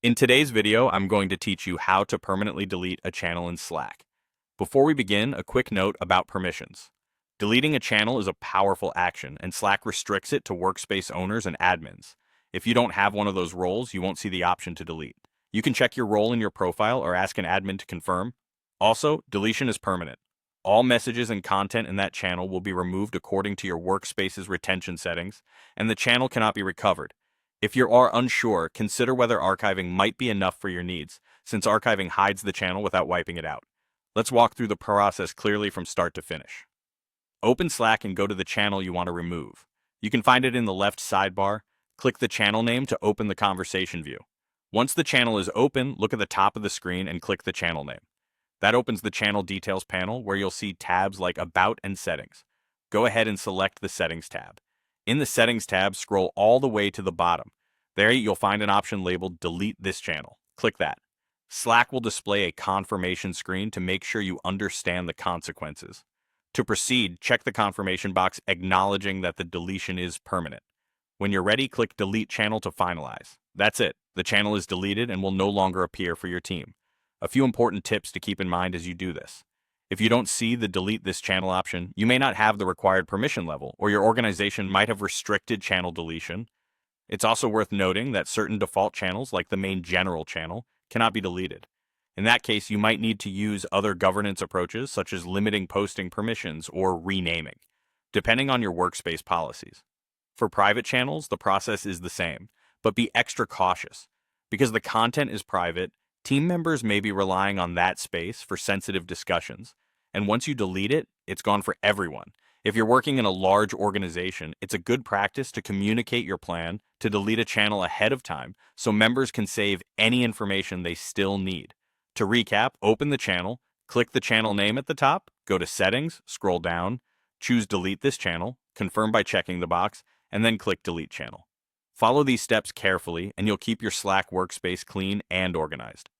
In today's video, I'm going to teach you how to permanently delete a channel in Slack. Before we begin, a quick note about permissions. Deleting a channel is a powerful action, and Slack restricts it to workspace owners and admins. If you don't have one of those roles, you won't see the option to delete. You can check your role in your profile or ask an admin to confirm. Also, deletion is permanent. All messages and content in that channel will be removed according to your workspace's retention settings, and the channel cannot be recovered. If you are unsure, consider whether archiving might be enough for your needs, since archiving hides the channel without wiping it out. Let's walk through the process clearly from start to finish. Open Slack and go to the channel you want to remove. You can find it in the left sidebar. Click the channel name to open the conversation view. Once the channel is open, look at the top of the screen and click the channel name. That opens the channel details panel where you'll see tabs like About and Settings. Go ahead and select the Settings tab. In the Settings tab, scroll all the way to the bottom. There you'll find an option labeled Delete this channel. Click that. Slack will display a confirmation screen to make sure you understand the consequences. To proceed, check the confirmation box acknowledging that the deletion is permanent. When you're ready, click Delete Channel to finalize. That's it. The channel is deleted and will no longer appear for your team. A few important tips to keep in mind as you do this. If you don't see the Delete this channel option, you may not have the required permission level, or your organization might have restricted channel deletion. It's also worth noting that certain default channels, like the main general channel, cannot be deleted. In that case, you might need to use other governance approaches, such as limiting posting permissions or renaming, depending on your workspace policies. For private channels, the process is the same, but be extra cautious. Because the content is private, team members may be relying on that space for sensitive discussions, and once you delete it, it's gone for everyone. If you're working in a large organization, it's a good practice to communicate your plan to delete a channel ahead of time so members can save any information they still need. To recap, open the channel, click the channel name at the top, go to Settings, scroll down, choose Delete this channel, confirm by checking the box, and then click Delete Channel. Follow these steps carefully, and you'll keep your Slack workspace clean and organized.